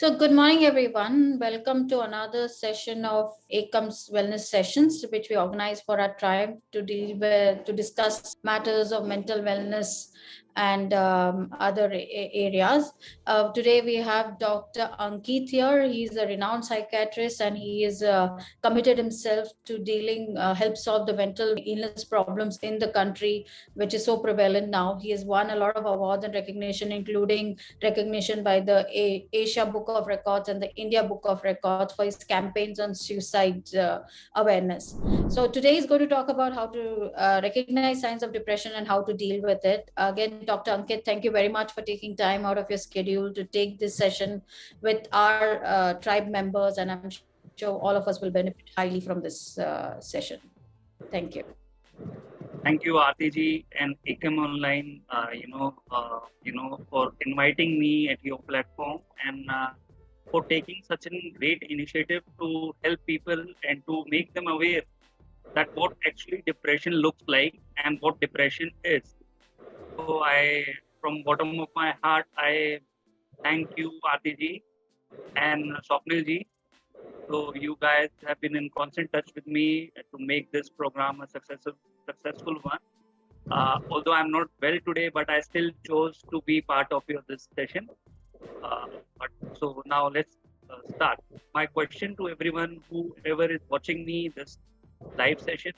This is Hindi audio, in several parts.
So, good morning, everyone. Welcome to another session of ACOM's Wellness Sessions, which we organize for our tribe to discuss matters of mental wellness and other areas. Today, we have Dr. Ankit here. He's a renowned psychiatrist, and he is committed himself to help solve the mental illness problems in the country, which is so prevalent now. He has won a lot of awards and recognition, including recognition by the Asia Book of Records and the India Book of Records for his campaigns on suicide awareness. So today is going to talk about how to recognize signs of depression and how to deal with it. Again, Dr. Ankit, thank you very much for taking time out of your schedule to take this session with our tribe members, and I'm sure all of us will benefit highly from this session. Thank you. Thank you, RTG and ACOM Online, for inviting me at your platform and for taking such a great initiative to help people and to make them aware that what actually depression looks like and what depression is. So from bottom of my heart, I thank you, RTG and Swapnil ji. So you guys have been in constant touch with me to make this program a successful one. Although I'm not well today, but I still chose to be part of this session. So now let's start. My question to everyone, whoever is watching me this live session,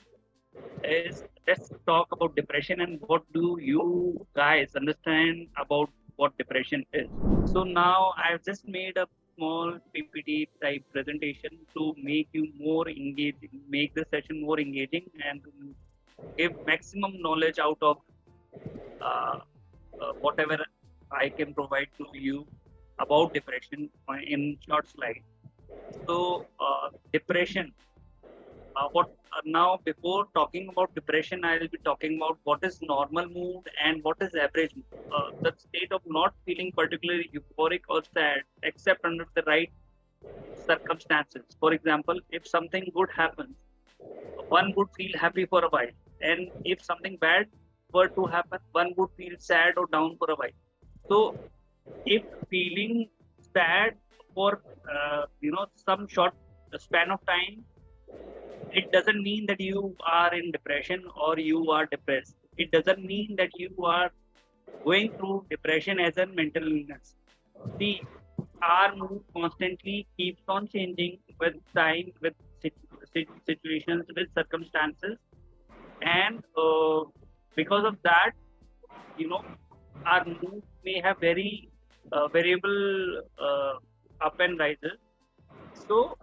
is let's talk about depression and what do you guys understand about what depression is. So now I've just made a small PPT type presentation to make you more engaging, make the session more engaging and give maximum knowledge out of whatever I can provide to you about depression in short slide. So depression, now before talking about depression, I will be talking about what is normal mood and what is average mood. The state of not feeling particularly euphoric or sad except under the right circumstances. For example, if something good happens, one would feel happy for a while, and if something bad were to happen, one would feel sad or down for a while. So if feeling sad for some short span of time, it doesn't mean that you are in depression or you are depressed. It doesn't mean that you are going through depression as a mental illness. See, our mood constantly keeps on changing with time, with situations, with circumstances, and because of that, our mood may have very variable up and rises. So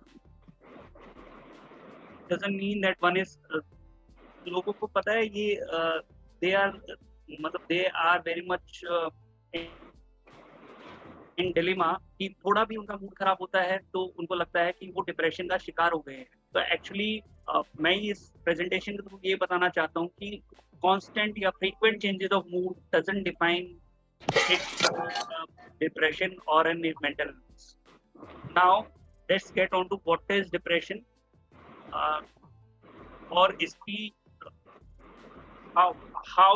doesn't mean that one is लोगों को पता है ये they are very much in dilemma कि थोड़ा भी उनका मूड खराब होता है तो उनको लगता है कि वो डिप्रेशन का शिकार हो गए हैं. तो एक्चुअली मैं इस प्रेजेंटेशन के थ्रू ये बताना चाहता हूँ कि कांस्टेंट या frequent changes of mood doesn't define depression or a mental illness. Now let's get on to what is depression. Or इसकी how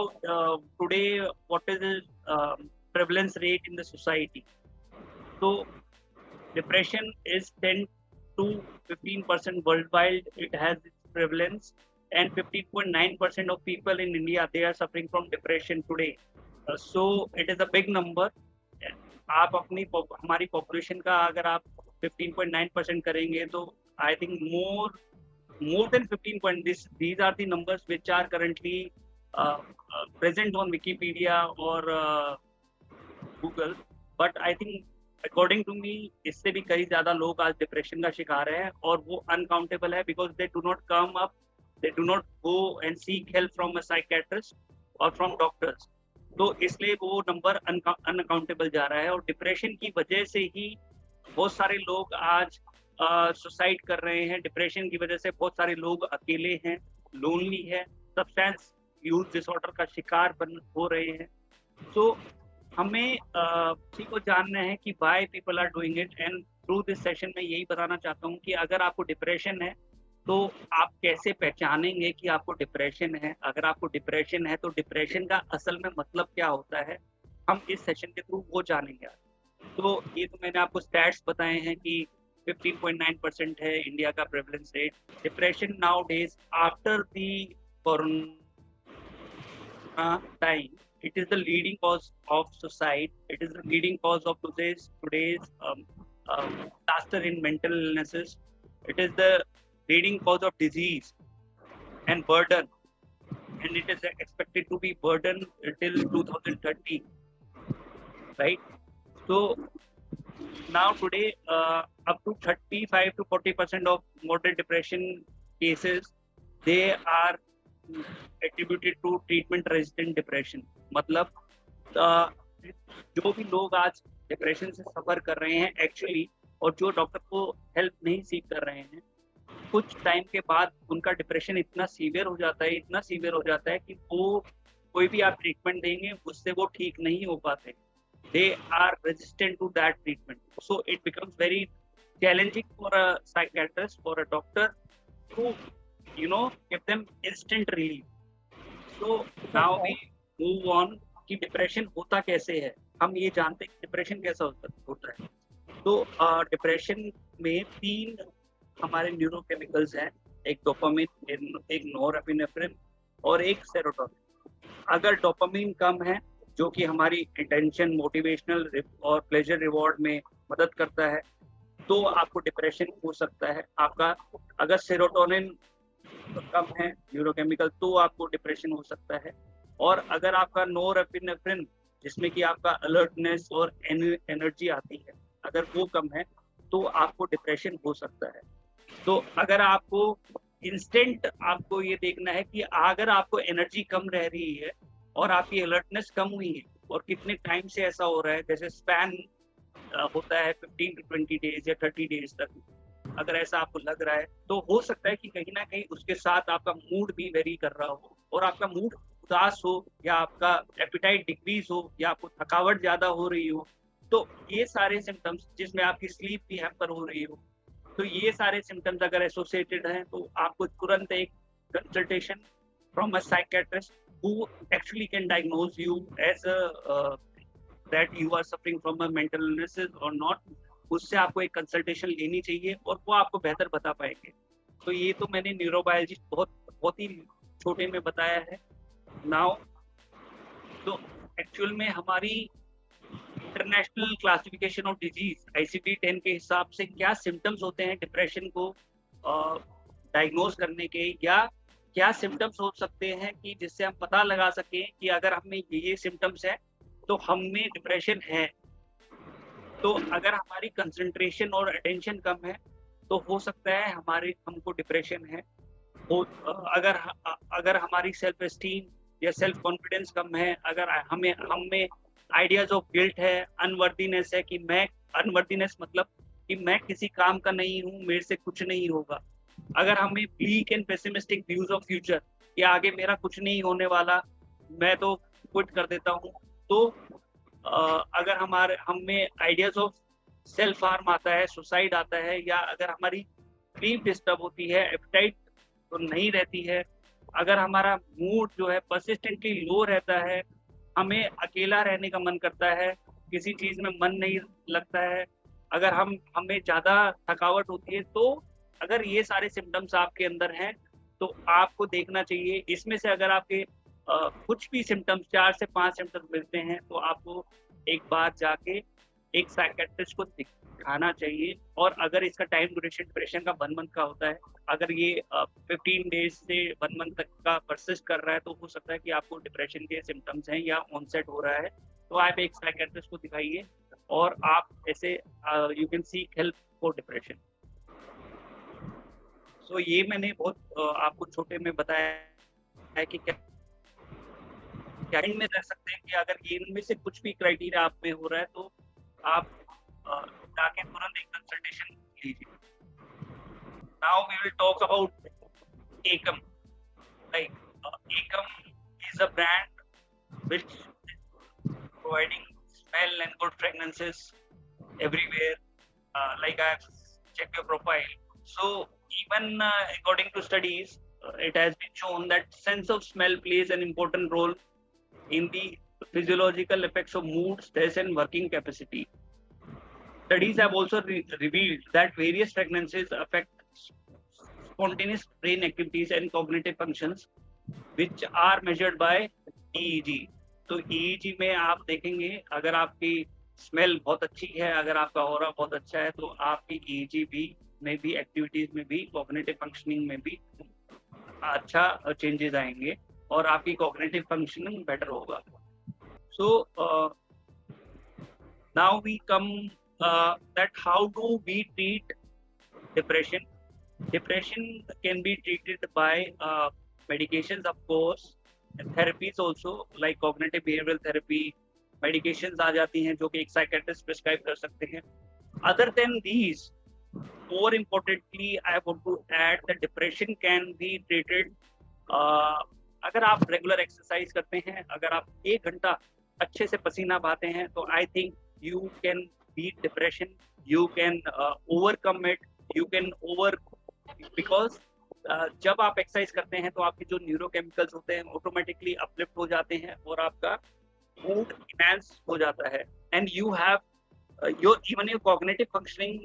today what is the prevalence rate in the society. So depression is 10 to 15% worldwide. It has its prevalence, and 15.9% of people in India, they are suffering from depression today. So it is a big number. आप हमारी population का अगर आप 15.9% करेंगे तो I think more than 15. These are the numbers which are currently present on Wikipedia or Google. But I think according to me, इससे भी कई ज़्यादा लोग आज डिप्रेशन का शिकार हैं और वो uncountable है because they do not come up, they do not go and seek help from a psychiatrist or from doctors. तो इसलिए वो नंबर अनअकाउंटेबल जा रहा है और डिप्रेशन की वजह से ही बहुत सारे लोग आज सुसाइड कर रहे हैं. डिप्रेशन की वजह से बहुत सारे लोग अकेले हैं, लोनली है, सब्सटेंस यूज डिसऑर्डर का शिकार हो रहे हैं. तो हमें इसी को जानना है कि why people are doing it. And through this session में यही बताना चाहता हूँ कि अगर आपको डिप्रेशन है तो आप कैसे पहचानेंगे कि आपको डिप्रेशन है. अगर आपको डिप्रेशन है तो डिप्रेशन का असल में मतलब क्या होता है, हम इस सेशन के थ्रू वो जानेंगे. तो ये तो मैंने आपको स्टैट्स बताए हैं कि 15.9% है इंडिया का prevalence rate. Depression now days after the corona time, it is the leading cause of suicide. It is the leading cause of today's disaster in mental illnesses. It is the leading cause of disease and burden, and it is expected to be burden till 2030, right? So now today, up to 35 to 40% of moderate depression cases, they are attributed to treatment resistant depression. मतलब जो भी लोग आज डिप्रेशन से सफर कर रहे हैं एक्चुअली, और जो डॉक्टर को हेल्प नहीं सीख कर रहे हैं, कुछ टाइम के बाद उनका डिप्रेशन इतना सीवियर हो जाता है कि वो कोई भी आप ट्रीटमेंट देंगे उससे वो ठीक नहीं हो पाते. They are resistant to that treatment. So it becomes very challenging for a psychiatrist, for a doctor to, give them instant relief. So now we move on कि डिप्रेशन होता कैसे है. हम ये जानते हैं कि डिप्रेशन कैसा होता है. तो डिप्रेशन में 3 हमारे न्यूरोकेमिकल्स हैं, एक डोपामिन, एक नोरेपिनेफ्रिन और एक सेरोटोनिन. अगर डोपामिन कम है, जो कि हमारी अटेंशन, मोटिवेशनल और प्लेजर रिवॉर्ड में मदद करता है, तो आपको डिप्रेशन हो सकता है. आपका अगर सेरोटोनिन कम है न्यूरोकेमिकल, तो आपको डिप्रेशन हो सकता है. और अगर आपका नोरेपिनेफ्रिन, जिसमें कि आपका अलर्टनेस और एनर्जी आती है, अगर वो कम है तो आपको डिप्रेशन हो सकता है. तो अगर आपको इंस्टेंट आपको ये देखना है कि अगर आपको एनर्जी कम रह रही है और आपकी अलर्टनेस कम हुई है और कितने टाइम से ऐसा हो रहा है, जैसे स्पैन होता है 15 to 20 डेज या 30 डेज तक, अगर ऐसा आपको लग रहा है तो हो सकता है कि कहीं ना कहीं उसके साथ आपका मूड भी वेरी कर रहा हो, और आपका मूड उदास हो, या आपका एपिटाइट डिक्रीज हो, या आपको थकावट ज्यादा हो रही हो. तो ये सारे सिम्टम्स, जिसमें आपकी स्लीप भी हैम्पर हो रही हो, तो ये सारे सिम्टम्स अगर एसोसिएटेड हैं तो आपको तुरंत एक consultation from a psychiatrist who actually can diagnose you as that you are suffering from a mental illnesses or not, उससे आपको एक कंसल्टेशन लेनी चाहिए और वो आपको बेहतर बता पाएंगे. तो ये तो मैंने न्यूरोबायोलॉजिस्ट बहुत ही छोटे में बताया है. नाउ तो एक्चुअल में हमारी international classification of disease ICD-10 के हिसाब से क्या सिम्टम्स होते हैं डिप्रेशन को डायग्नोज करने के, या क्या सिम्टम्स हो सकते हैं कि जिससे हम पता लगा सकें कि अगर हमें ये सिम्टम्स है तो हमें डिप्रेशन है. तो अगर हमारी कंसंट्रेशन और अटेंशन कम है तो हो सकता है हमको डिप्रेशन है. अगर हमारी सेल्फ एस्टीम या सेल्फ कॉन्फिडेंस कम है, अगर हमें आइडियाज ऑफ गिल्ट है, अनवर्दीनेस है कि अनवर्दीनेस मतलब कि मैं किसी काम का नहीं हूँ, मेरे से कुछ नहीं होगा. अगर हमें bleak and pessimistic views of future, कि आगे मेरा कुछ नहीं होने वाला, मैं तो क्विट कर देता हूँ. तो अगर हमें आइडियाज ऑफ सेल्फ हार्म आता है, सुसाइड आता है, या अगर हमारी स्लीप डिस्टर्ब होती है, एपेटाइट तो नहीं रहती है, अगर हमारा मूड जो है परसिस्टेंटली लो रहता है, हमें अकेला रहने का मन करता है, किसी चीज में मन नहीं लगता है, अगर हमें ज्यादा थकावट होती है, तो अगर ये सारे सिम्टम्स आपके अंदर हैं तो आपको देखना चाहिए. इसमें से अगर आपके कुछ भी सिम्टम्स, 4 से 5 सिम्टम्स मिलते हैं, तो आपको एक बार जाके एक साइकियाट्रिस्ट को दिखाना चाहिए. और अगर इसका टाइम ड्यूरेशन डिप्रेशन का 1 मंथ का होता है, अगर ये 15 डेज से 1 मंथ तक का परसिस्ट कर रहा है, तो हो सकता है कि आपको डिप्रेशन के सिम्टम्स हैं या ऑनसेट हो रहा है. तो आप एक साइकियाट्रिस्ट को दिखाइए और आप ऐसे you can seek help for depression. So ये मैंने बहुत आपको छोटे में बताया है कि क्या इनमें रह सकते हैं कि अगर ये इनमें से कुछ भी क्राइटेरिया आप में हो रहा है तो आप जाके तुरंत एक कंसल्टेशन लीजिए. Now we will talk about Ekam. Like Ekam is a brand which providing smell and good fragrances everywhere. Like I have checked your profile. So even according to studies, it has been shown that sense of smell plays an important role in the physiological effects of mood, stress, and working capacity. Studies have also revealed that various pregnancies affect spontaneous brain activities and cognitive functions, which are measured by EEG. तो EEG में आप देखेंगे, अगर आपकी स्मेल बहुत अच्छी है, अगर आपका ऑरा बहुत अच्छा है, तो आपकी EEG में भी एक्टिविटीज में भी कॉग्निटिव फंक्शनिंग में भी अच्छा चेंजेस आएंगे और आपकी कॉग्निटिव फंक्शनिंग बेटर होगा. So now we come that how do we treat depression. Depression can be treated by medications, of course, and therapies also, like cognitive behavioral therapy. Medications आ जाती हैं जो कि एक psychiatrist prescribe कर सकते हैं. Other than these, more importantly, I want to add that depression can be treated. अगर आप regular exercise करते हैं, अगर आप 1 घंटा अच्छे से पसीना बहाते हैं, तो I think you can beat depression. You can overcome it. You can because जब आप एक्सरसाइज करते हैं तो आपके जो न्यूरोकेमिकल्स होते हैं ऑटोमेटिकली अपलिफ्ट हो जाते हैं और आपका मूड इनहैंस हो जाता है. And you have your even your cognitive functioning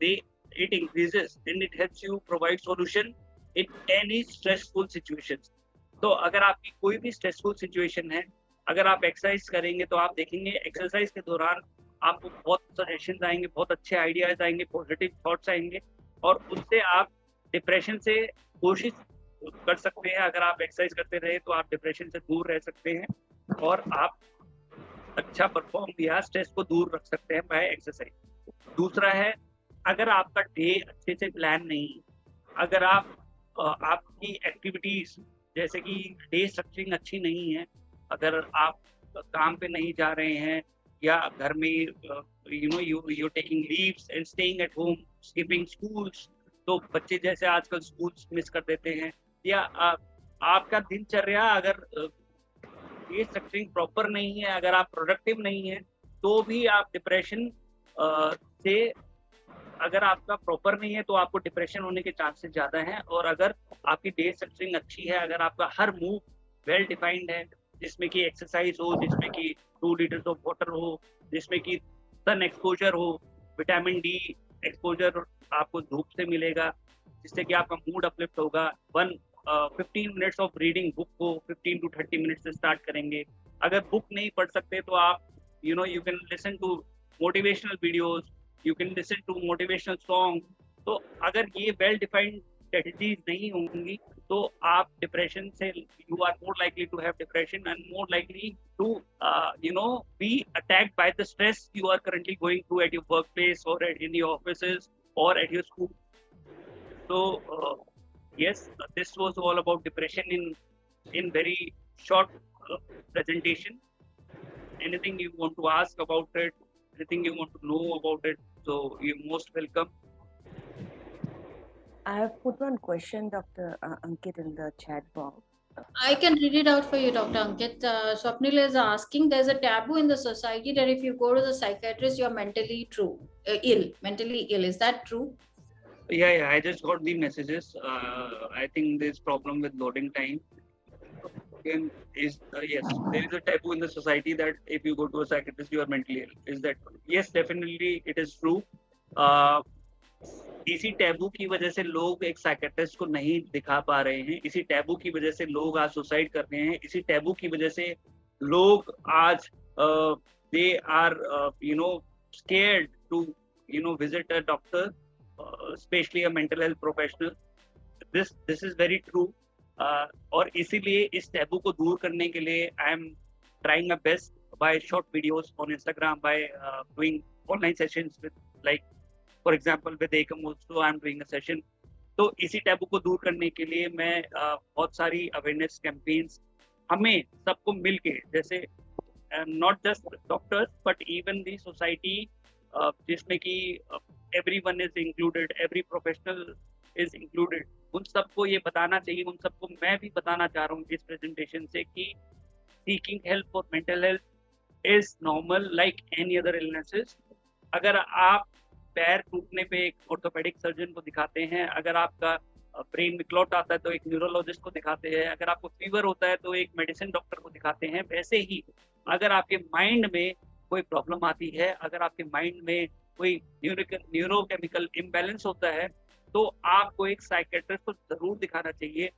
they it increases and it helps you provide solution in any stressful situations. तो अगर आपकी कोई भी स्ट्रेसफुल सिचुएशन है, अगर आप एक्सरसाइज करेंगे तो आप देखेंगे एक्सरसाइज के दौरान आपको बहुत सजेशंस आएंगे, बहुत अच्छे आइडियाज आएंगे, पॉजिटिव थॉट्स आएंगे और उससे आप डिप्रेशन से कोशिश कर सकते हैं. अगर आप एक्सरसाइज करते रहे तो आप डिप्रेशन से दूर रह सकते हैं और आप अच्छा परफॉर्म या स्ट्रेस को दूर रख सकते हैं बाय एक्सरसाइज. दूसरा है, अगर आपका डे अच्छे से प्लान नहीं, अगर आप आपकी एक्टिविटीज जैसे कि डे स्ट्रक्चरिंग अच्छी नहीं है, अगर आप काम पे नहीं जा रहे हैं या घर में you taking leaves and staying at home, skipping schools, तो बच्चे जैसे आजकल स्कूल्स मिस कर देते हैं, या आपका दिनचर्या अगर ये स्ट्रक्चरिंग प्रॉपर नहीं है, अगर आप प्रोडक्टिव नहीं है, तो भी आप डिप्रेशन से, अगर आपका प्रॉपर नहीं है तो आपको डिप्रेशन होने के चांसेस ज़्यादा हैं. और अगर आपकी डे स्ट्रक्चरिंग अच्छी है, अगर आपका हर मूव वेल डिफाइंड है, जिसमें कि एक्सरसाइज हो, जिसमें कि 2 लीटर्स ऑफ वाटर हो, जिसमें कि सन एक्सपोजर हो, विटामिन डी एक्सपोजर आपको धूप से मिलेगा, जिससे कि आपका मूड अपलिफ्ट होगा. 15 मिनट्स ऑफ रीडिंग बुक को 15 to 30 मिनट से स्टार्ट करेंगे. अगर बुक नहीं पढ़ सकते तो आप you can listen to motivational videos, you can listen to motivational song. तो अगर ये वेल डिफाइंड स्ट्रेटजीज नहीं होंगी तो आप डिप्रेशन से, you are more likely to have depression and more likely to be attacked by the stress you are currently going through at your workplace और in your offices or at your school. So yes, this was all about depression in very short presentation. Anything you want to ask about it, anything you want to know about it, so you're most welcome. I have put one question, Dr. Ankit, in the chat box. I can read it out for you, Dr. Ankit. Swapnil is asking, there's a taboo in the society that if you go to the psychiatrist, you're mentally ill. Is that true? Yeah, I just got the messages. I think there's problem with loading time. Yes, there is a taboo in the society that if you go to a psychiatrist, you are mentally ill. Is that true? Yes, definitely it is true. इसी टैबू की वजह से लोग एक साइकियाट्रिस्ट को नहीं दिखा पा रहे हैं, इसी टैबू की वजह से लोग आज सुसाइड कर रहे हैं, इसी टैबू की वजह से लोग आज they are scared to visit a doctor, especially a mental health professional. This is very true. और इसीलिए इस टैबू को दूर करने के लिए I am trying my best by short videos on Instagram, by doing online sessions with, like for example with Ekam also I'm doing a session. तो इसी टैबू को दूर करने के लिए मैं बहुत सारी अवेयरनेस कैंपेन्स हमें सबको मिलके, जैसे not just doctors but even the society, जिसमें कि everyone is included, every professional is included, उन सबको ये बताना चाहिए, उन सबको मैं भी बताना चाह रहा हूँ इस प्रेजेंटेशन से कि seeking help for mental health is normal like any other illnesses. अगर आप पैर टूटने पे एक ऑर्थोपेडिक सर्जन को दिखाते हैं, अगर आपका ब्रेन में क्लॉट आता है तो एक न्यूरोलॉजिस्ट को दिखाते हैं, अगर आपको फीवर होता है तो एक मेडिसिन डॉक्टर को दिखाते हैं, वैसे ही अगर आपके माइंड में कोई प्रॉब्लम आती है, अगर आपके माइंड में कोई न्यूरोकेमिकल इम्बैलेंस होता है, तो आपको एक साइकेट्रिस्ट को जरूर दिखाना चाहिए।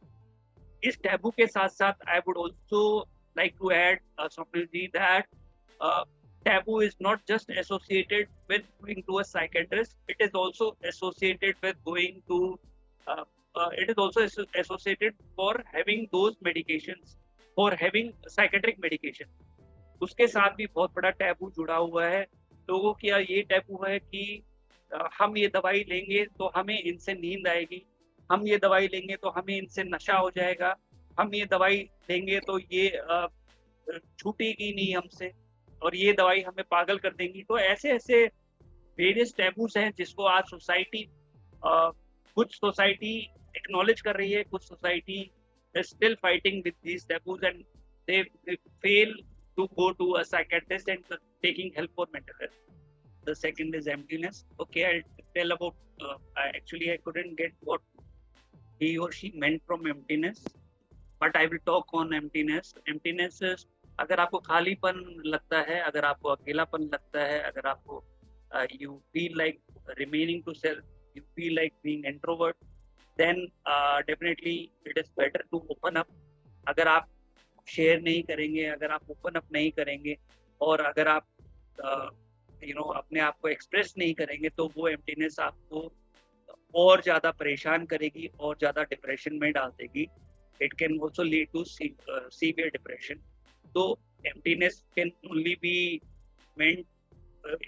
इस टैबू के साथ साथ I would also like to add Swapnil ji that taboo is not just associated with going to a psychiatrist, it is also associated with going to it is also associated for having those medications, for having psychiatric medication। उसके साथ भी बहुत बड़ा टैबू जुड़ा हुआ है। लोगों की ये टैबू है कि हम ये दवाई लेंगे तो हमें इनसे नींद आएगी, हम ये दवाई लेंगे तो हमें इनसे नशा हो जाएगा, हम ये दवाई लेंगे तो ये छूटेगी नहीं हमसे, और ये दवाई हमें पागल कर देंगी। तो ऐसे ऐसे वेरियस टैबूज हैं जिसको आज सोसाइटी कुछ सोसाइटी एक्नॉलेज कर रही है, कुछ society is still fighting with these taboos and they fail to go to a psychiatrist and taking help for mental health. The second is emptiness. Okay, I'll tell about actually I couldn't get what he or she meant from emptiness, but I will talk on emptiness. Emptiness is अगर आपको खालीपन लगता है, अगर आपको अकेलापन लगता है, अगर आपको you feel like remaining to self, you feel like being introvert, then definitely it is better to open up। अगर आप शेयर नहीं करेंगे, अगर आप ओपन अप नहीं करेंगे, और अगर आप अपने आप को एक्सप्रेस नहीं करेंगे, तो वो एम्प्टीनेस आपको और ज़्यादा परेशान करेगी और ज़्यादा डिप्रेशन में डाल देगी। It can also lead to severe depression. तो emptiness can only be meant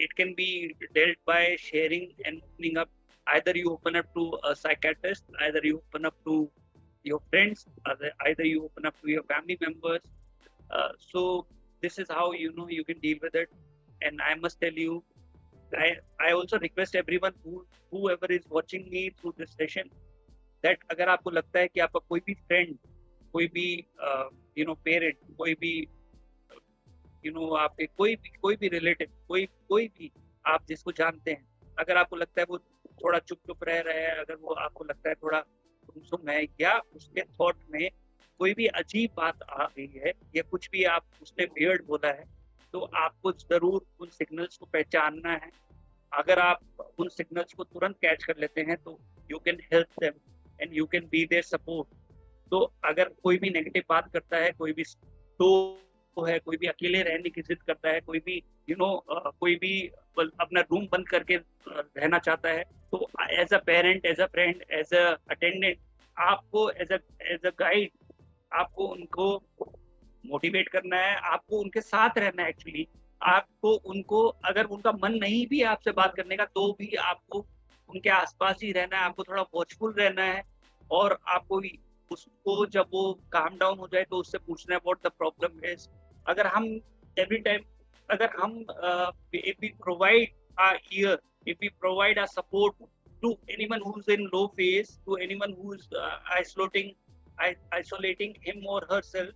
it can be dealt by sharing and opening up। Either you open up to a psychiatrist, either you open up to your friends, either you open up to your family members। So this is how you can deal with it। And I must tell you, I also request everyone whoever is watching me through this session that अगर आपको लगता है कि आपका कोई भी friend, कोई भी parent, कोई भी आपके कोई भी रिलेटिव, कोई भी आप जिसको जानते हैं, अगर आपको लगता है वो थोड़ा चुप रह रहा है, अगर वो आपको लगता है थोड़ा गुमसुम है, या उसके थॉट में कोई भी अजीब बात आ गई है, या कुछ भी उसने वियर्ड बोला है, तो आपको जरूर उन सिग्नल्स को पहचानना है। अगर आप उन सिग्नल्स को तुरंत कैच कर लेते हैं तो you can help them and you can be their support. तो अगर कोई भी नेगेटिव बात करता है, कोई भी है, कोई भी अकेले रहने की जिद करता है, कोई भी कोई भी अपना रूम बंद करके रहना चाहता है, तो as a parent, as a friend, as a attendant, आपको एज अ गाइड, आपको उनको मोटिवेट करना है, आपको उनके साथ रहना है। एक्चुअली आपको उनको, अगर उनका मन नहीं भी आपसे बात करने का, तो भी आपको उनके आसपास ही रहना है, आपको थोड़ा वॉचफुल रहना है, और आपको उसको जब वो काम डाउन हो जाए तो उससे पूछना है व्हाट द प्रॉब्लम इज। अगर हम एवरी टाइम, अगर हम if we provide our ear, if we provide our support to anyone who's in low phase, to anyone who's isolating him or herself,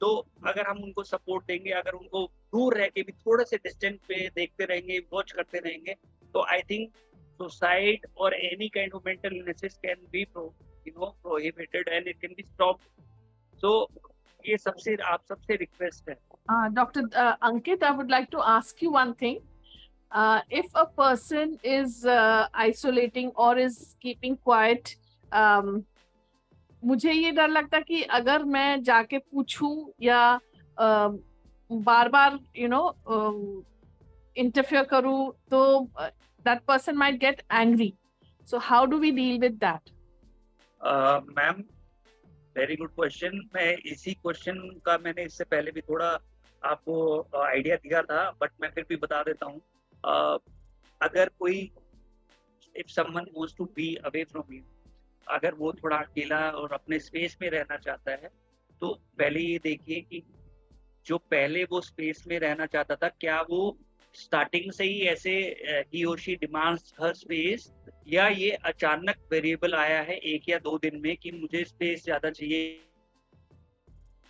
तो अगर हम उनको सपोर्ट देंगे, अगर उनको दूर रह के भी थोड़े से डिस्टेंस पे देखते रहेंगे, वॉच करते रहेंगे, तो आई थिंक सुसाइड और any kind of mental illnesses can be prohibited and it can be stopped। so ये सबसे आप सबसे रिक्वेस्ट है। Dr. Ankit, I would like to ask you one thing. If a person is isolating or is keeping quiet, मुझे ये डर लगता कि अगर मैं जाके पूछूं या बार बार interfere करूं, तो that person might get angry. So how do we deal with that? Ma'am, very good question. मैं इसी क्वेश्चन का मैंने इससे पहले भी थोड़ा आपको आइडिया दिया था, बट मैं फिर भी बता देता हूँ। अगर कोई, if someone wants to be away from you, अगर वो थोड़ा अकेला और अपने स्पेस में रहना चाहता है, तो पहले ये देखिए कि जो पहले वो स्पेस में रहना चाहता था, क्या वो स्टार्टिंग से ही ऐसे ही और शी डिमांड्स हर स्पेस, या ये अचानक वेरिएबल आया है 1 या 2 दिन में कि मुझे स्पेस ज्यादा चाहिए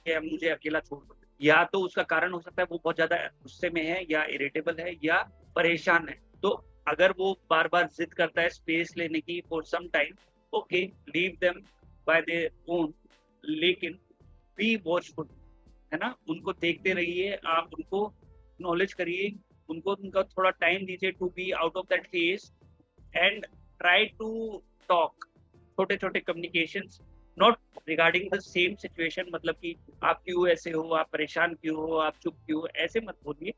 या मुझे अकेला छोड़ दो। या तो उसका कारण हो सकता है वो बहुत ज्यादा गुस्से में है, या इरिटेबल है, या परेशान है। तो अगर वो बार बार जिद करता है स्पेस लेने की for some time, okay, leave them by their own, लेकिन बी वॉचफुल, है ना, उनको देखते रहिए, आप उनको नॉलेज करिए उनको उनका थोड़ा टाइम दीजिए to be out of that phase and try to talk छोटे छोटे communications, not regarding the same situation, मतलब कि आप क्यों ऐसे हो, आप परेशान क्यों हो, आप चुप क्यों हो, ऐसे मत बोलिए।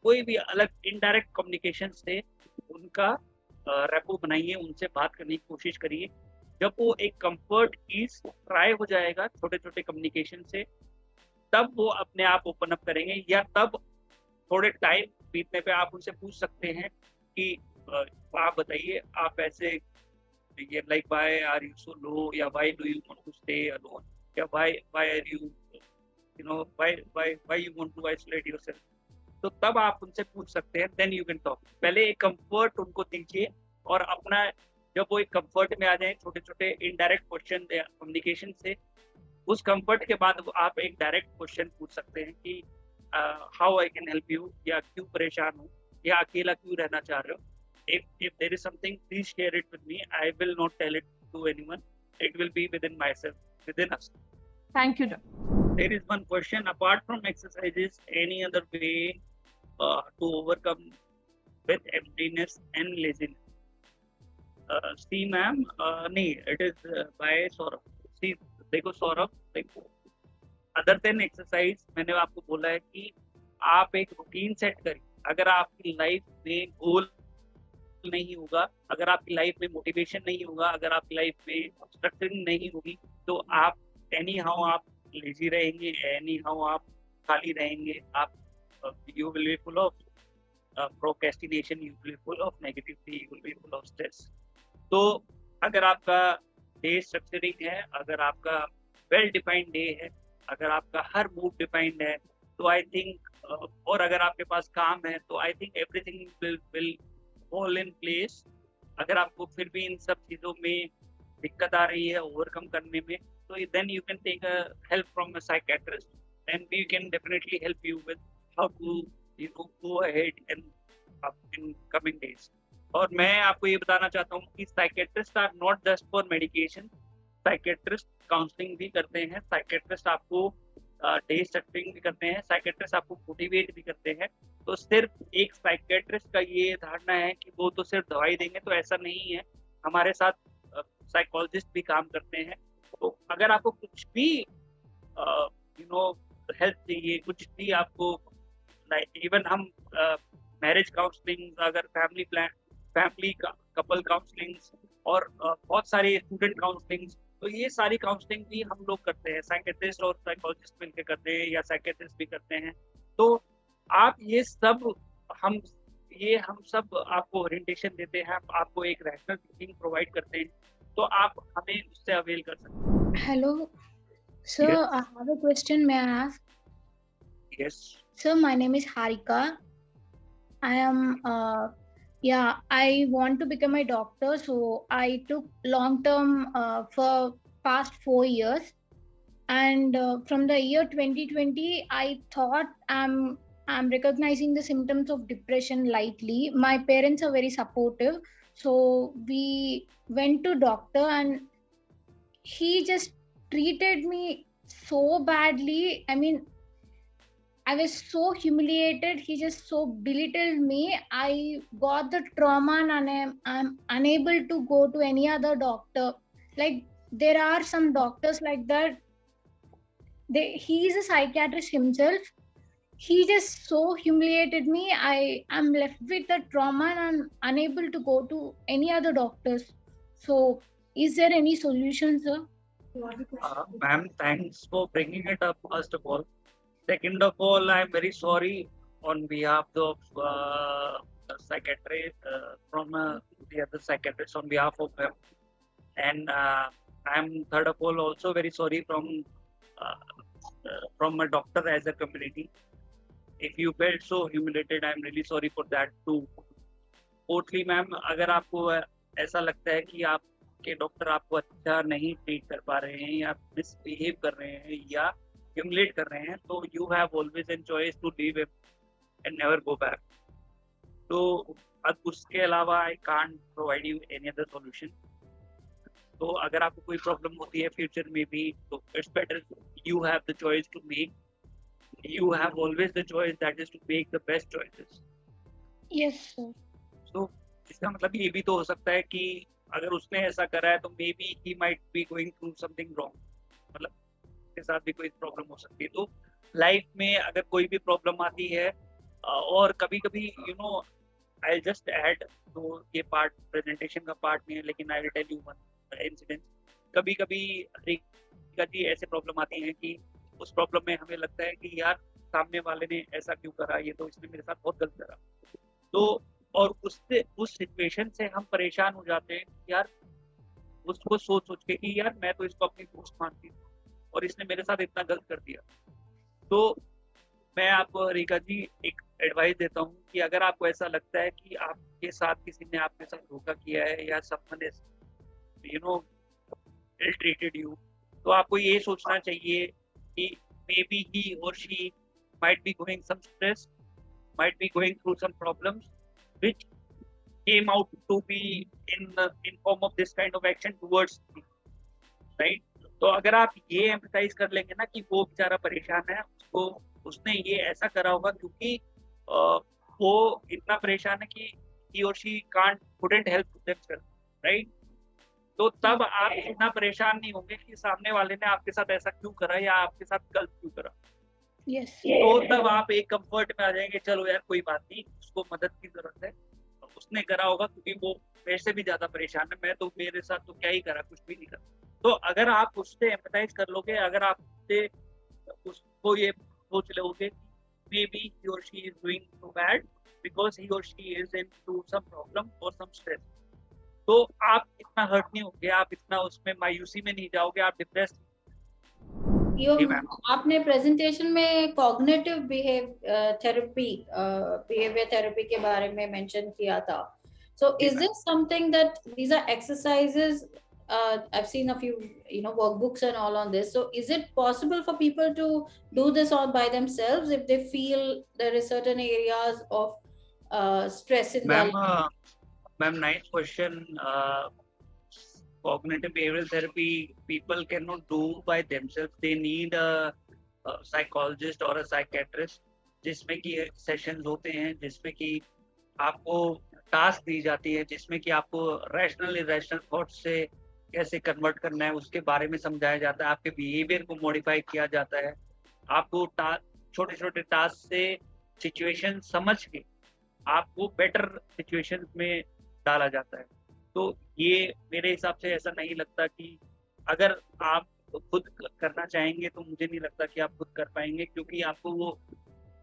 कोई भी अलग इनडायरेक्ट कम्युनिकेशन से उनका रेपो बनाइए, उनसे बात करने की कोशिश करिए। जब वो एक कंफर्ट ईज ट्राई हो जाएगा छोटे छोटे कम्युनिकेशन से, तब वो अपने आप ओपन अप करेंगे, या तब थोड़े टाइम बीतने पे आप उनसे पूछ सकते हैं कि आप बताइए आप ऐसे, ये like why are you so low, या why do you want to stay alone, या why why are you you know why why why you want to isolate yourself. तो तब आप उनसे पूछ सकते हैं, देन यू कैन टॉक। पहले एक कंफर्ट उनको दीजिए, और अपना जब वो एक कंफर्ट में आ जाए छोटे छोटे इनडायरेक्ट क्वेश्चन कम्युनिकेशन से, उस कंफर्ट के बाद आप एक डायरेक्ट क्वेश्चन पूछ सकते हैं कि how I can help you, या क्यों परेशान हो, या अकेला क्यों रहना चाह रहे हो। if there is something, please share it with me. I will not tell it to anyone. It will be within myself, within us. Thank you, doctor. There is one question: apart from exercises, any other way to overcome with emptiness and laziness? See ma'am, nahi, it is by Saurabh. See, देखो सौरभ, देखो अदर देन एक्सरसाइज, मैंने आपको बोला है कि आप एक रूटीन सेट करिए। अगर आपकी लाइफ में गोल नहीं होगा, अगर आपकी लाइफ में मोटिवेशन नहीं होगा, अगर आपकी लाइफ में स्ट्रक्चरिंग नहीं होगी, तो आप एनी हाउ आप लेजी रहेंगे, एनी हाउ आप खाली रहेंगे, आप you will be full of procrastination, you will be full of negativity, you will be full of stress. तो अगर आपका डे स्ट्रक्चरिंग है, अगर आपका वेल डिफाइंड डे है, अगर आपका हर मूड डिफाइंड है, तो आई थिंक और अगर आपके पास काम है, तो I think everything will fall in place. अगर आपको फिर भी इन सब चीज़ों में दिक्कत आ रही है ओवरकम करने में, तो then you can take a help from a psychiatrist, and we can definitely help you with how to you know go ahead in coming days. और मैं आपको ये बताना चाहता हूँ कि psychiatrist are not just for medication, psychiatrist counselling भी करते हैं, साइकियाट्रिस्ट आपको डे स्ट्रक्चरिंग भी करते हैं, साइकियाट्रिस्ट आपको मोटिवेट भी करते हैं। तो सिर्फ एक साइकियाट्रिस्ट का ये धारणा है कि वो तो सिर्फ दवाई देंगे, तो ऐसा नहीं है। हमारे साथ साइकोलॉजिस्ट भी काम करते हैं। तो अगर आपको कुछ भी यू नो हेल्प चाहिए, कुछ भी आपको, इवन हम मैरिज काउंसलिंग, अगर फैमिली कपल काउंसलिंग, और बहुत सारे स्टूडेंट काउंसलिंग, तो ये सारी काउंसलिंग भी हम लोग करते हैं, साइकियाट्रिस्ट और साइकोलॉजिस्ट मिलकर करते हैं, या साइकियाट्रिस्ट भी करते हैं। तो आप ये सब हम सब आपको ओरिएंटेशन देते हैं, आपको एक रैशनल थिंकिंग प्रोवाइड करते हैं, तो आप हमें उससे अवेल कर सकते हैं। Hello, sir. Yes. I have a question. May I ask? Yes. Sir, my name is Harika. I am, I want to become a doctor. So I took long term for past 4 years, and from the year 2020, I thought I'm recognizing the symptoms of depression lightly. My parents are very supportive, so we went to doctor, and he just treated me so badly. I mean, I was so humiliated. He just so belittled me. I got the trauma, and I'm unable to go to any other doctor. Like, there are some doctors like that. He is a psychiatrist himself. He just so humiliated me. I am left with the trauma, and I'm unable to go to any other doctors. So, is there any solution, sir? Ma'am, thanks for bringing it up, first of all. Second of all, I'm very sorry on behalf of the psychiatrist, from the other psychiatrist on behalf of them. And I'm third of all also very sorry from a doctor as a community. If you felt so humiliated, I'm really sorry for that too. Fourthly, ma'am, अगर आपको ऐसा लगता है कि आपके डॉक्टर आपको अच्छा नहीं ट्रीट कर पा रहे हैं, या मिसबिहेव कर रहे हैं, या ह्यूमिलेट कर रहे हैं, तो you have always an choice to leave and never go back. तो अब उसके अलावा I can't provide you any other solution. तो अगर आपको कोई प्रॉब्लम होती है फ्यूचर में भी, तो it's better you have the choice to make, you have always the choice, that is to make the best choices. Yes, sir. तो इसका मतलब ये भी तो हो सकता है कि अगर उसने ऐसा करा है तो may be he might be going through something wrong, मतलब उसके साथ भी कोई प्रॉब्लम हो सकती है। तो लाइफ में अगर कोई भी प्रॉब्लम आती है और कभी कभी आई जस्ट ऐड, तो ये पार्ट प्रेजेंटेशन का पार्ट नहीं है लेकिन I will tell you one incident. कभी कभी हरीका जी ऐसे प्रॉब्लम आती है कि उस प्रॉब्लम में हमें लगता है कि यार सामने वाले ने ऐसा क्यों करा, ये तो इसने मेरे साथ बहुत गलत करा। तो और उससे उस सिचुएशन से हम परेशान हो जाते हैं यार, उसको सोच सोच के कि यार मैं तो इसको अपनी दोस्त मानती हूँ और इसने मेरे साथ इतना गलत कर दिया। तो मैं आपको हरीका जी एक एडवाइस देता हूँ कि अगर आपको ऐसा लगता है कि आपके साथ किसी ने आपके साथ धोखा किया है या someone is ill treated you, तो आपको ये सोचना चाहिए कि मे बी ही और she might be going some stress, might be going through some problems which came out to be in form of this kind of action towards me, right? तो अगर आप ये एम्पथाइज कर लेंगे ना कि वो बेचारा परेशान है, उसको उसने ये ऐसा करा होगा क्योंकि वो इतना परेशान है कि he or she couldn't help themselves, right? तो तब आप इतना परेशान नहीं होंगे कि सामने वाले ने आपके साथ ऐसा क्यों करा या आपके साथ गलत क्यों करा। Yes. तो तब आप एक कंफर्ट में आ जाएंगे, चलो यार कोई बात नहीं, उसको मदद की जरूरत है, उसने करा होगा क्योंकि वो मेरे से भी ज्यादा परेशान है, मैं तो मेरे साथ तो क्या ही करा, कुछ भी नहीं करा। तो अगर आप उससे एम्पथाइज कर लोगे, अगर आप उससे उसको ये सोच लोगे मे बी ही और she is doing so bad because he और she is in to some problem और सम स्ट्रेस, तो आप इतना हर्ट नहीं होगे, आप इतना उसमें मायूसी में नहीं जाओगे, आप डिप्रेस। आपने प्रेजेंटेशन में कॉग्निटिव थेरेपी बिहेवियर थेरेपी के बारे में मेंशन किया था, so is this something that these are exercises, I've seen a few workbooks and all on this, so is it possible for people to do this all by themselves if they feel there is certain areas of stress in their life? Ma'am, nice question. Cognitive behavioral therapy people cannot do by themselves. They need a psychologist or a psychiatrist, जिसमें कि सेशंस होते हैं, जिसमें कि आपको टास्क दी जाती है, जिसमें कि आपको रैशनल इरेशनल थॉट्स से कैसे कन्वर्ट करना है उसके बारे में समझाया जाता है, आपके बिहेवियर को मॉडिफाई किया जाता है, आपको छोटे छोटे टास्क से सिचुएशन समझ के आपको बेटर सिचुएशन में डाला जाता है। तो ये मेरे हिसाब से ऐसा नहीं लगता कि अगर आप खुद करना चाहेंगे तो मुझे नहीं लगता कि आप खुद कर पाएंगे, क्योंकि आपको वो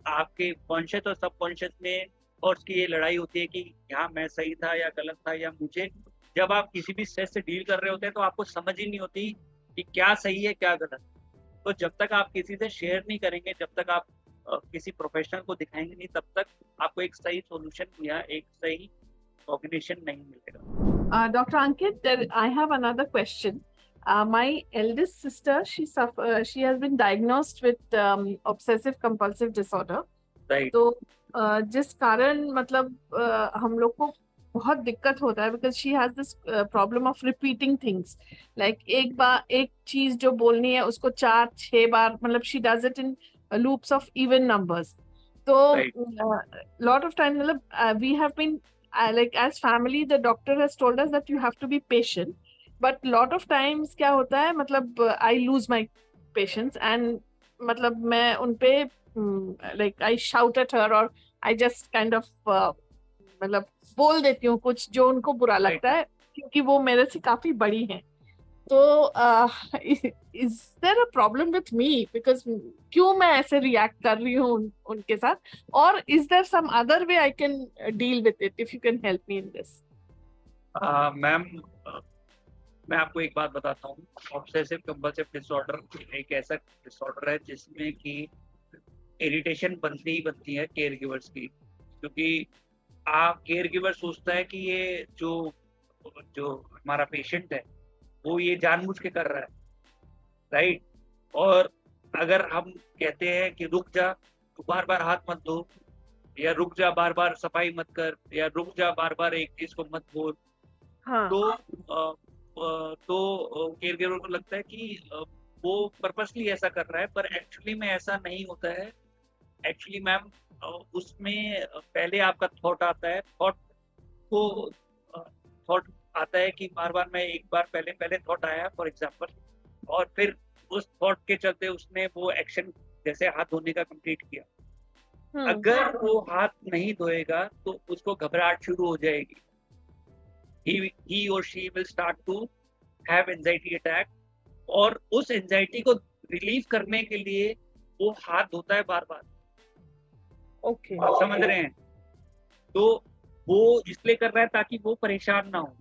आपके कॉन्शियस और सबकॉन्शियस में और उसकी ये लड़ाई होती है कि यहाँ मैं सही था या गलत था, या मुझे जब आप किसी भी स्ट्रेस से डील कर रहे होते हैं तो आपको समझ ही नहीं होती कि क्या सही है क्या गलत। तो जब तक आप किसी से शेयर नहीं करेंगे, जब तक आप किसी प्रोफेशनल को दिखाएंगे नहीं, तब तक आपको एक सही सॉल्यूशन या एक सही कॉग्निशन नहीं मिलेगा। Dr. Ankit, I have another question. My eldest sister, she has been diagnosed with obsessive compulsive disorder. Right. तो जिस कारण मतलब हम लोग को बहुत दिक्कत होता है, because she has this problem of repeating things. Like एक चीज जो बोलनी है उसको 4-6 बार, मतलब she does it in loops of even numbers. तो lot of time मतलब we have been like as family, the doctor has told us that you have to be patient, but lot of times क्या होता है, मतलब I lose my patience and मतलब मैं उनपे like I shout at her or I just kind of मतलब बोल देती हूँ कुछ जो उनको बुरा लगता है, क्योंकि वो मेरे से काफी बड़ी हैं। तो is there a problem with me because क्यों मैं ऐसे react कर रही हूँ उनके साथ, or is there some other way I can deal with it, if you can help me in this? Ma'am, मैं आपको एक बात बताता हूँ, ऑब्सेसिव कंपल्सिव डिसऑर्डर एक ऐसा डिसऑर्डर है जिसमें कि इरिटेशन बनती ही बनती है केयर गिवर्स की, क्योंकि आप केयर गिवर सोचता है कि ये जो हमारा पेशेंट है वो ये जानबूझ के कर रहा है, राइट। और अगर हम कहते हैं कि रुक जा, तो बार बार हाथ मत धो, या रुक जा बार बार सफाई मत कर, या रुक जा बार बार एक चीज को मत बोल, हाँ। तो केयर गिवर को लगता है कि वो पर्पसली ऐसा कर रहा है, पर एक्चुअली में ऐसा नहीं होता है। एक्चुअली मैम उसमें पहले आपका थॉट आता है, थॉट आता है कि बार बार मैं एक बार पहले थॉट आया फॉर एग्जांपल, और फिर उस थॉट के चलते उसने वो एक्शन जैसे हाथ धोने का कंप्लीट किया। अगर वो हाथ नहीं धोएगा तो उसको घबराहट शुरू हो जाएगी, he or she will start to have anxiety attack, और उस एंजाइटी को रिलीव करने के लिए वो हाथ धोता है बार बार। ओके, आप समझ रहे हैं? तो वो इसलिए कर रहा है ताकि वो परेशान ना हो,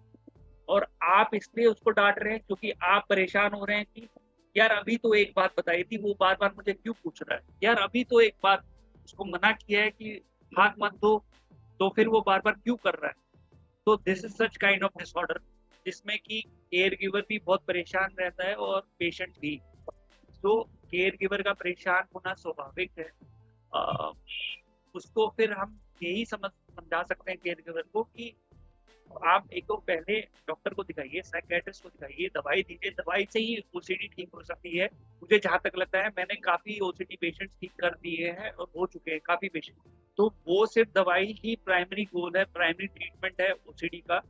और आप इसलिए उसको डांट रहे हैं क्योंकि आप परेशान हो रहे हैं कि यार अभी तो एक बात बताई थी, वो बार बार मुझे क्यों पूछ रहा है, यार अभी तो एक बात उसको मना किया है कि हाथ मत धो, तो फिर वो बार बार क्यों कर रहा है। तो this is such kind of disorder जिसमें कि केयर गिवर भी बहुत परेशान रहता है और पेशेंट भी। तो केयर गिवर का परेशान होना स्वाभाविक है। उसको फिर हम यही समझा सकते हैं केयर गिवर को कि आप एक तो पहले डॉक्टर को दिखाइए, साइकियाट्रिस्ट को दिखाइए, दवाई दीजिए, दवाई से ही ओसीडी ठीक हो सकती है। मुझे जहाँ तक लगता है मैंने काफी ओसीडी पेशेंट्स ठीक कर दिए हैं और हो चुके हैं काफी पेशेंट। तो वो सिर्फ दवाई ही प्राइमरी गोल है, प्राइमरी ट्रीटमेंट है ओसीडी का।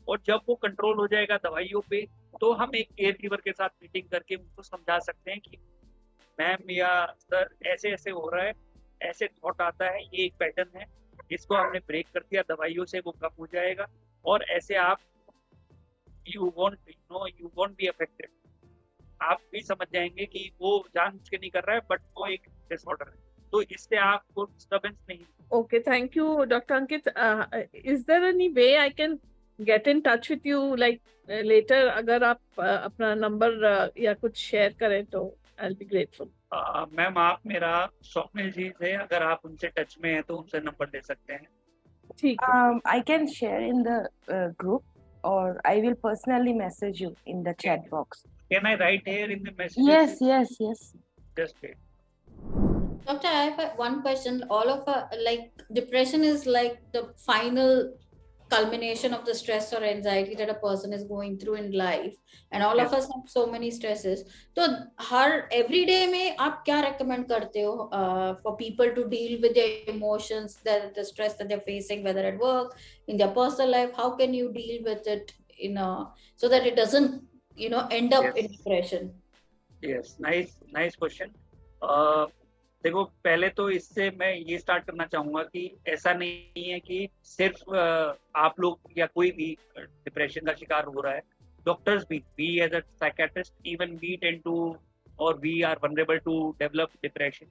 और जब वो कंट्रोल हो जाएगा दवाइयों पे, तो हम एक केयर गिवर के साथ मीटिंग करके उनको समझा सकते हैं कि मैम या सर ऐसे ऐसे हो रहा है, ऐसे थॉट आता है, ये एक पैटर्न है, इसको हमने ब्रेक कर दिया, दवाइयों से वो कम हो जाएगा, और ऐसे आप यू वोंट बी अफेक्टेड। आप भी समझ जाएंगे कि वो जानबूझ के नहीं कर रहा है, बट वो एक डिसऑर्डर है, तो इससे आपको डिस्टर्बेंस नहीं। okay, thank you, Dr. Ankit. Is there any way I can get in touch with you like later? अगर आप अपना नंबर या कुछ शेयर करें तो I'll be grateful. मैम आप मेरा स्वप्निल जी थे, अगर आप उनसे टच में हैं तो उनसे नंबर ले सकते हैं। ठीक है। I can share in the group, or I will personally message you in the chat box. Can I write here in the message? Yes. Just wait. Doctor, I have one question. All of like depression is like the final culmination of the stress or anxiety that a person is going through in life, and all of us have so many stresses. So her everyday में आप क्या recommend करते हो for people to deal with their emotions, the stress that they're facing, whether at work, in their personal life? How can you deal with it so that it doesn't end up in depression? Yes, nice question. देखो पहले तो इससे मैं ये स्टार्ट करना चाहूंगा कि ऐसा नहीं है कि सिर्फ आप लोग या कोई भी डिप्रेशन का शिकार हो रहा है। डॉक्टर्स भी as a psychiatrist, even we tend to और we are vulnerable to develop depression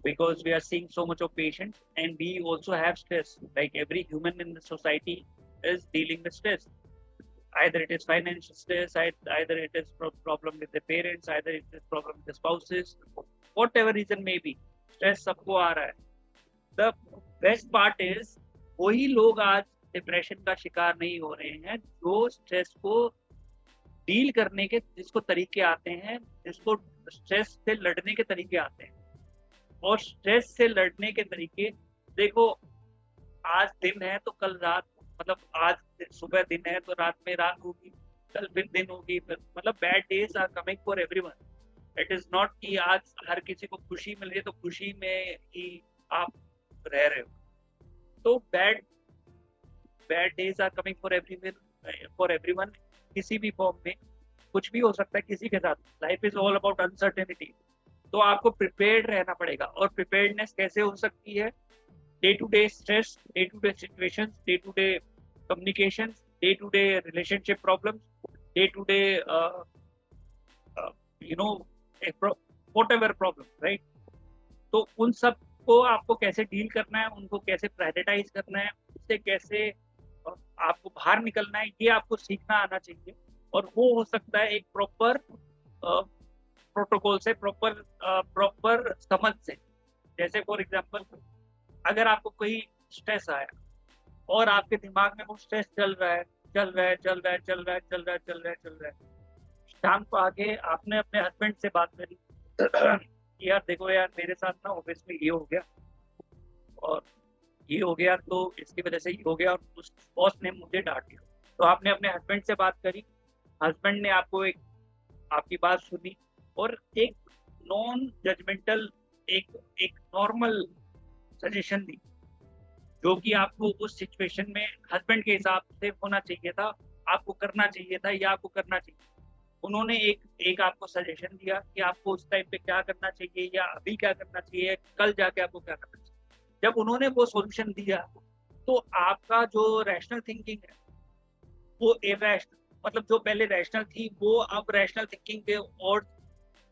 because we are seeing so much of patients, and we also have stress. Like every human in the society is dealing with stress. Either it is financial stress, either it is problem with the parents, either it is problem with the spouses, whatever reason may be, stress सबको आ रहा है। The best part is वही लोग आज डिप्रेशन का शिकार नहीं हो रहे हैं जो स्ट्रेस को डील करने के जिसको तरीके आते हैं, जिसको स्ट्रेस से लड़ने के तरीके आते हैं। और स्ट्रेस से लड़ने के तरीके देखो, आज दिन है तो कल रात, मतलब आज सुबह दिन है तो रात में रात होगी, कल फिर दिन होगी, मतलब bad days are coming for everyone. It is not कि आज हर किसी को खुशी मिल रही है तो खुशी में ही आप रह रहे हो। तो bad days are coming for everyone किसी भी फॉर्म में, कुछ भी हो सकता है किसी के साथ। Life is all about uncertainty. तो आपको प्रिपेयर्ड रहना पड़ेगा। और प्रिपेयर्डनेस कैसे हो सकती है? Day to day stress, day to day situations, day to day communication, day to day relationship problems, day to day whatever problem, right? तो उन सब को आपको कैसे डील करना है, उनको कैसे प्रायोरिटाइज करना है, उससे कैसे आपको बाहर निकलना है, ये आपको सीखना आना चाहिए। और वो हो सकता है एक प्रॉपर प्रोटोकॉल से, प्रॉपर समझ से। जैसे फॉर एग्जांपल, अगर आपको कोई स्ट्रेस आया और आपके दिमाग में वो स्ट्रेस चल रहा है, शाम को आके आपने अपने हस्बैंड से बात करी यार देखो यार मेरे साथ ना ऑफिस में ये हो गया और ये हो गया, तो इसकी वजह से ये हो गया और उस बॉस ने मुझे डांट दिया। तो आपने अपने हस्बैंड से बात करी, हस्बैंड ने आपको आपकी बात सुनी और एक नॉन जजमेंटल, एक नॉर्मल सजेशन दी जो कि आपको उस सिचुएशन में हस्बैंड के हिसाब से होना चाहिए था, आपको करना चाहिए था या आपको करना चाहिए। उन्होंने एक आपको सजेशन दिया कि आपको उस टाइम पे क्या करना चाहिए या अभी क्या करना चाहिए, कल जाके आपको क्या करना चाहिए। जब उन्होंने वो सॉल्यूशन दिया तो आपका जो रैशनल थिंकिंग है वो इरैशनल, मतलब जो पहले रैशनल थी वो अब रैशनल थिंकिंग पे और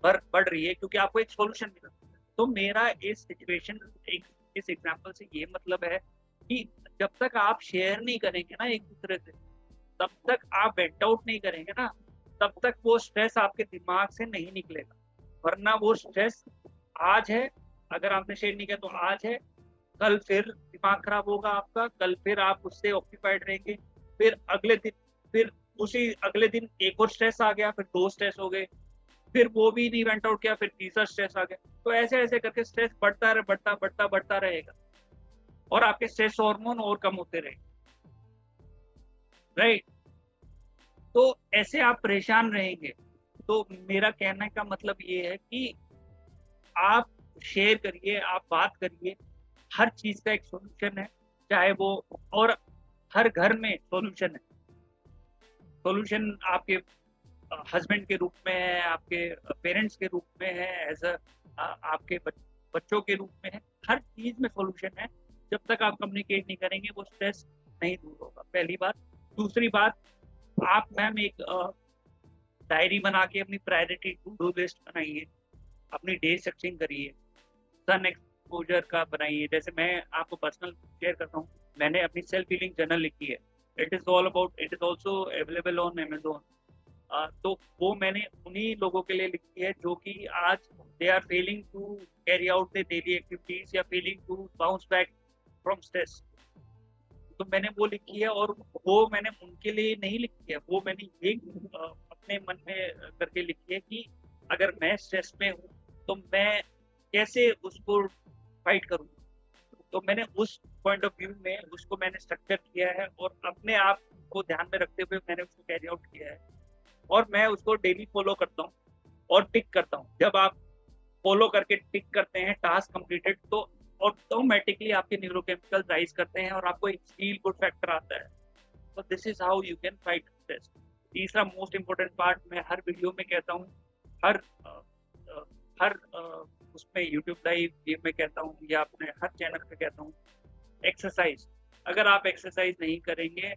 बढ़ रही है क्योंकि आपको एक सॉल्यूशन मिला। तो मेरा इस सिचुएशन इस एग्जांपल से ये मतलब है कि जब तक आप शेयर नहीं करेंगे ना एक दूसरे से, तब तक आप वेंट आउट नहीं करेंगे ना, तब तक वो स्ट्रेस आपके दिमाग से नहीं निकलेगा। वरना वो स्ट्रेस आज है, अगर आपने शेयर नहीं किया तो आज है, कल फिर दिमाग खराब होगा आपका, कल फिर आप उससे ऑक्यूपाइड रहेंगे, फिर अगले दिन फिर उसी अगले दिन एक और स्ट्रेस आ गया, फिर 2 स्ट्रेस हो गए, फिर वो भी नहीं वेंट आउट किया, फिर तीसरा स्ट्रेस आ गया। तो ऐसे करके स्ट्रेस बढ़ता रहेगा और आपके स्ट्रेस हार्मोन और कम होते रहेंगे, राइट। तो ऐसे आप परेशान रहेंगे। तो मेरा कहने का मतलब ये है कि आप शेयर करिए, आप बात करिए, हर चीज का एक सॉल्यूशन है, चाहे वो, और हर घर में सॉल्यूशन है। सॉल्यूशन आपके हस्बैंड के रूप में है, आपके पेरेंट्स के रूप में है, एज आपके बच्चों के रूप में है, हर चीज में सॉल्यूशन है। जब तक आप कम्युनिकेट नहीं करेंगे वो स्ट्रेस नहीं दूर होगा, पहली बात। दूसरी बात, आप मैम एक डायरी बना के अपनी प्रायोरिटी टू डू लिस्ट बनाइए, अपनी डे स्ट्रक्चरिंग करिए, सन एक्सपोजर का बनाइए। जैसे मैं आपको पर्सनल शेयर करता हूँ, मैंने अपनी सेल्फ हीलिंग जर्नल लिखी है, it is also available on Amazon। तो वो मैंने उन्हीं लोगों के लिए लिखी है जो कि आज they are failing to carry out the daily activities या failing to bounce back from stress. तो मैंने वो लिखी है, और वो मैंने उनके लिए नहीं लिखी है, वो मैंने ये अपने मन में करके लिखी है कि अगर मैं स्ट्रेस में हूँ तो मैं कैसे उसको फाइट करूँ। तो मैंने उस पॉइंट ऑफ व्यू में उसको मैंने स्ट्रक्चर किया है और अपने आप को ध्यान में रखते हुए मैंने उसको कैरी आउट किया है, और मैं उसको डेली फॉलो करता हूँ और टिक करता हूँ। जब आप फॉलो करके टिक करते हैं टास्क कंप्लीटेड, तो ऑटोमेटिकली आपके न्यूरोकेमिकल राइज करते हैं और आपको एक फील गुड फैक्टर आता है। तो this is how you can fight stress. तीसरा मोस्ट इम्पोर्टेंट पार्ट मैं हर वीडियो में कहता हूँ, हर उसमें यूट्यूब लाइव ये मैं कहता हूँ या अपने हर चैनल पे कहता हूँ, एक्सरसाइज। अगर आप एक्सरसाइज नहीं करेंगे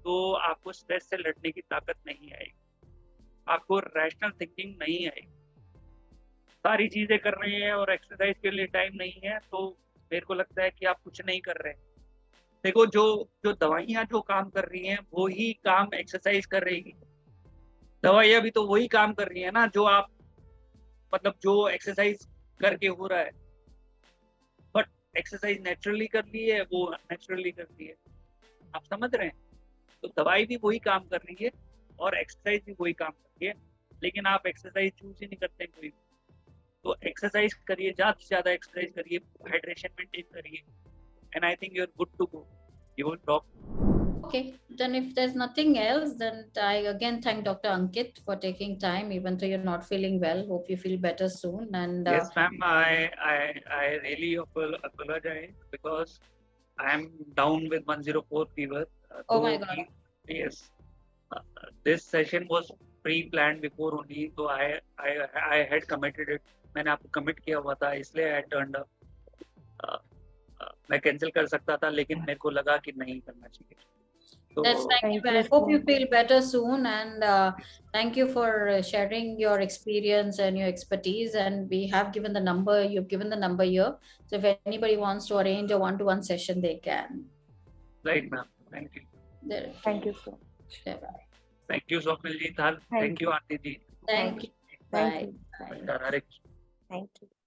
तो आपको स्ट्रेस से लड़ने की ताकत नहीं आएगी, आपको रैशनल थिंकिंग नहीं आएगी। सारी चीजें कर रहे हैं और एक्सरसाइज के लिए टाइम नहीं है, तो मेरे को लगता है कि आप कुछ नहीं कर रहे हैं। देखो, जो जो दवाइयाँ जो काम कर रही हैं वो ही काम एक्सरसाइज कर रही है। दवाइयाँ भी तो वही काम कर रही है ना जो आप, मतलब जो एक्सरसाइज करके हो रहा है। बट एक्सरसाइज नेचुरली कर ली है, वो नेचुरली कर ली है, आप समझ रहे हैं। तो दवाई भी वही काम कर रही है और एक्सरसाइज भी वही काम कर रही है, लेकिन आप एक्सरसाइज चूज ही नहीं करते कोई। तो एक्सरसाइज करिए, ज़्यादा से ज़्यादा एक्सरसाइज करिए, हाइड्रेशन मेंटेन करिए, and I think you are good to go. You will talk. Okay, then if there's nothing else, then I again thank Dr. Ankit for taking time, even though you're not feeling well. Hope you feel better soon. And Yes, ma'am. I really apologize because I am down with 104 fever. Oh my God. Yes. This session was pre-planned before only, so I had committed it. मैंने आपको कमिट किया हुआ था, इसलिए I turned up. मैं कैंसिल कर सकता था, लेकिन मेरे को लगा कि नहीं करना चाहिए। That's thank you. I hope you feel better soon, and thank you for sharing your experience and your expertise. And we have given the number. You've given the number here. So if anybody wants to arrange a one-to-one session, they can. Right, ma'am. Thank you. There. Thank you so much. Bye. Thank you, Swapnil ji. Thank you, Aarti ji. Thank you. Thank Bye. you. Bye. Hare Krishna. Thank you.